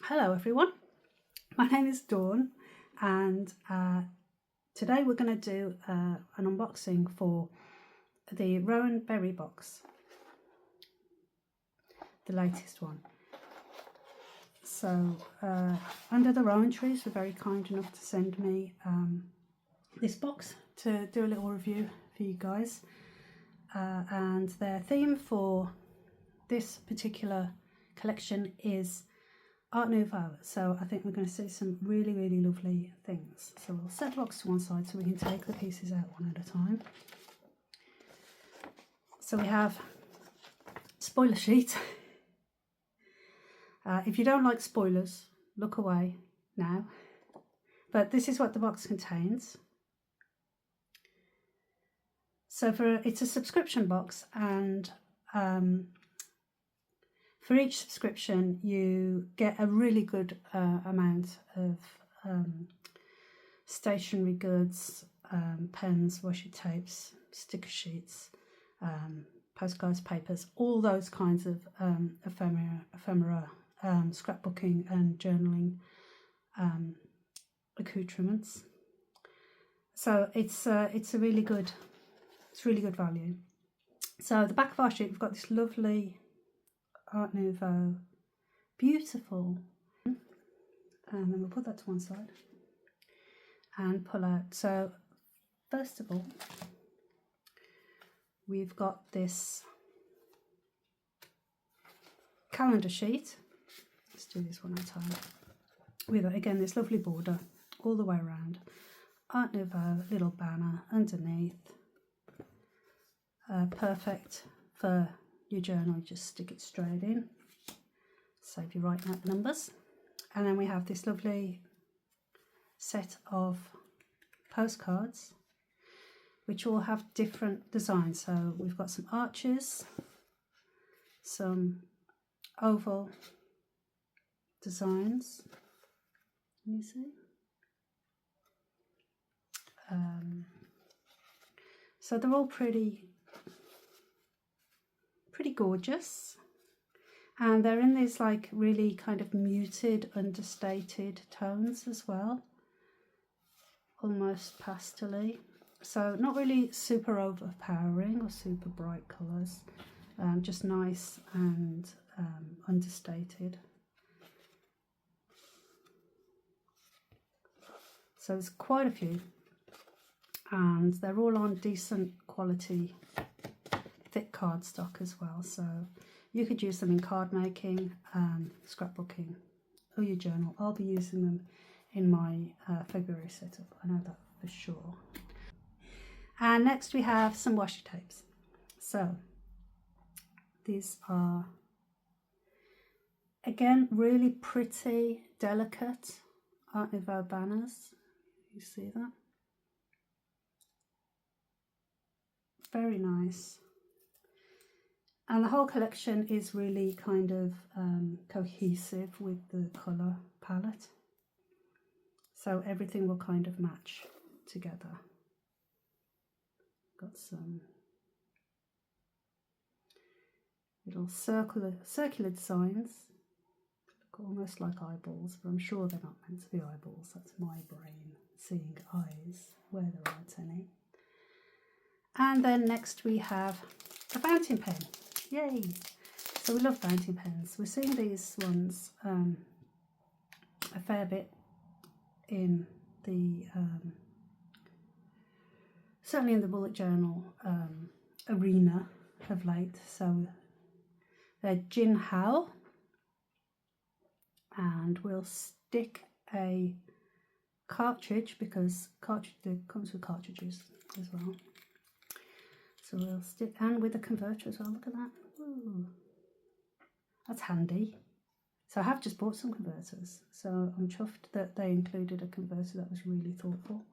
Hello everyone, my name is Dawn and today we're going to do an unboxing for the Rowan Berry box, the latest one. So Under the Rowan Trees were very kind enough to send me this box to do a little review for you guys, and their theme for this particular collection is Art Nouveau, so I think we're going to see some really lovely things. So we'll set the box to one side so we can take the pieces out one at a time. So we have spoiler sheet. If you don't like spoilers, look away now. But this is what the box contains. So it's a subscription box, and for each subscription you get a really good amount of stationery goods, pens, washi tapes, sticker sheets, postcards, papers, all those kinds of ephemera, scrapbooking and journaling accoutrements. So it's really good value. So the back of our sheet, we've got this lovely Art Nouveau, beautiful, and then we'll put that to one side and pull out. So first of all, we've got this calendar sheet. Let's do this one at a time. With, again, this lovely border all the way around. Art Nouveau, little banner underneath. Perfect for your journal, you just stick it straight in, save you writing out the numbers. And then we have this lovely set of postcards which all have different designs. So we've got some arches, some oval designs, can you see? So they're all pretty gorgeous, and they're in these like really kind of muted, understated tones as well, almost pastel-y, so not really super overpowering or super bright colours, just nice and understated. So there's quite a few, and they're all on decent quality thick cardstock as well, so you could use them in card making, scrapbooking, or your journal. I'll be using them in my February setup, I know that for sure. And next we have some washi tapes. So these are, again, really pretty, delicate Art Nouveau banners. You see that? Very nice. And the whole collection is really kind of cohesive with the colour palette. So everything will kind of match together. Got some little circular designs. Look almost like eyeballs, but I'm sure they're not meant to be eyeballs. That's my brain seeing eyes where there aren't any. And then next we have a fountain pen. Yay! So we love fountain pens. We're seeing these ones a fair bit in the certainly in the bullet journal arena of late. So they're Jin Hao, and we'll stick a cartridge, because it comes with cartridges as well. So we'll stick, and with a converter as well, look at that. Ooh, that's handy. So I have just bought some converters, so I'm chuffed that they included a converter. That was really thoughtful.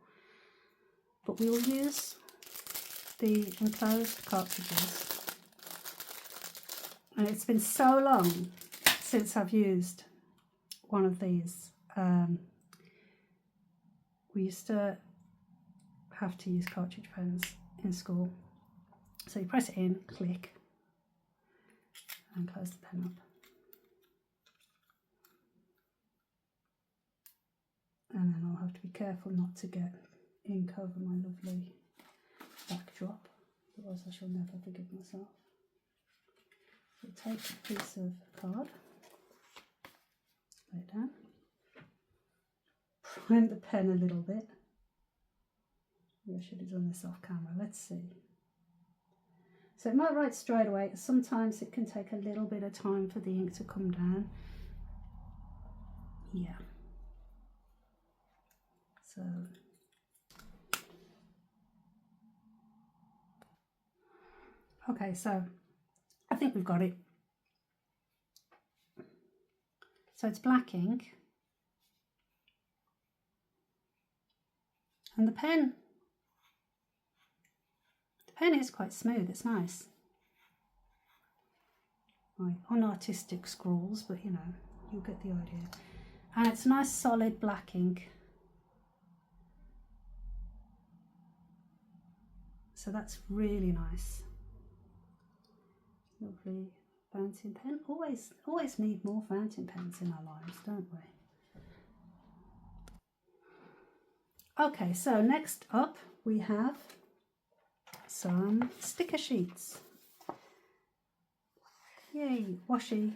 But we will use the enclosed cartridges. And it's been so long since I've used one of these. We used to have to use cartridge pens in school. So you press it in, click, and close the pen up. And then I'll have to be careful not to get ink over my lovely backdrop, otherwise I shall never forgive myself. So take a piece of card, lay it down, prime the pen a little bit. Maybe I should have done this off camera, let's see. So it might write straight away, sometimes it can take a little bit of time for the ink to come down. Yeah. So okay, so I think we've got it. So it's black ink, and the pen is quite smooth, it's nice. My unartistic scrawls, but you know, you'll get the idea. And it's nice solid black ink. So that's really nice. Lovely fountain pen. Always need more fountain pens in our lives, don't we? Okay, so next up we have some sticker sheets. Yay, washi.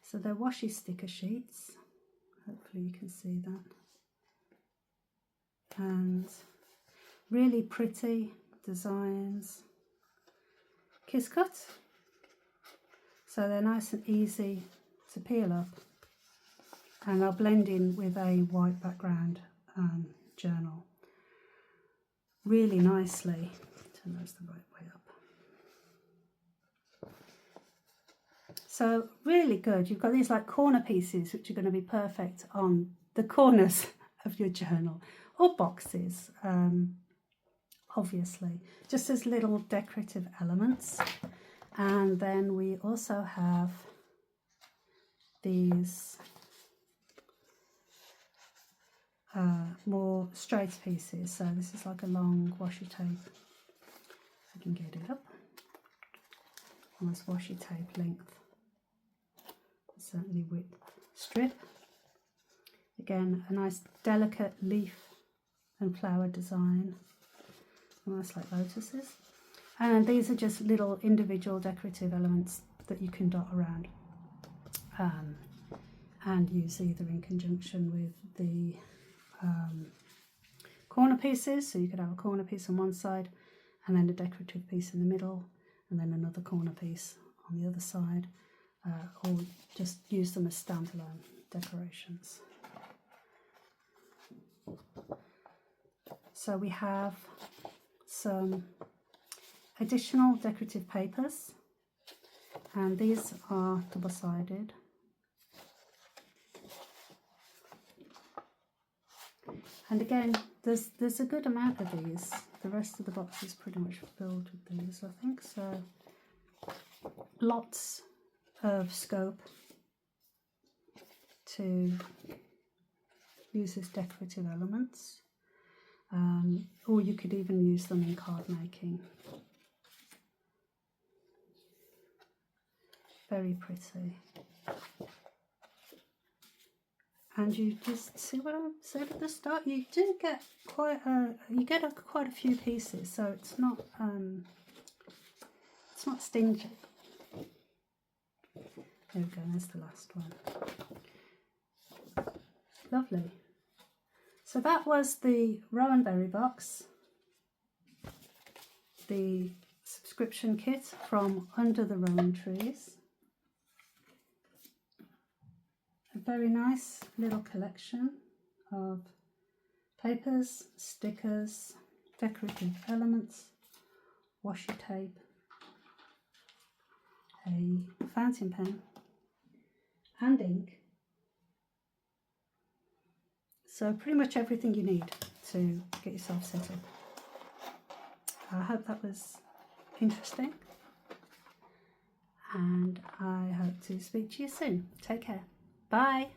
So they're washi sticker sheets. Hopefully you can see that. And really pretty designs. Kiss cut. So they're nice and easy to peel up. And they'll blend in with a white background journal really nicely. Turn those the right way up. So really good. You've got these like corner pieces which are going to be perfect on the corners of your journal or boxes, obviously, just as little decorative elements. And then we also have these more straight pieces. So this is like a long washi tape. If I can get it up. Almost washi tape length. Certainly width strip. Again, a nice delicate leaf and flower design. Almost like lotuses. And these are just little individual decorative elements that you can dot around. And use either in conjunction with the corner pieces, so you could have a corner piece on one side and then a decorative piece in the middle and then another corner piece on the other side, or just use them as standalone decorations. So we have some additional decorative papers, and these are double-sided. And again, there's a good amount of these. The rest of the box is pretty much filled with these, I think. So lots of scope to use as decorative elements. Or you could even use them in card making. Very pretty. And you just see what I said at the start. You do get quite a few pieces, so it's not stingy. There we go. There's the last one. Lovely. So that was the Rowan Berry box, the subscription kit from Under the Rowan Trees. A very nice little collection of papers, stickers, decorative elements, washi tape, a fountain pen and ink. So pretty much everything you need to get yourself set up. I hope that was interesting, and I hope to speak to you soon. Take care. Bye.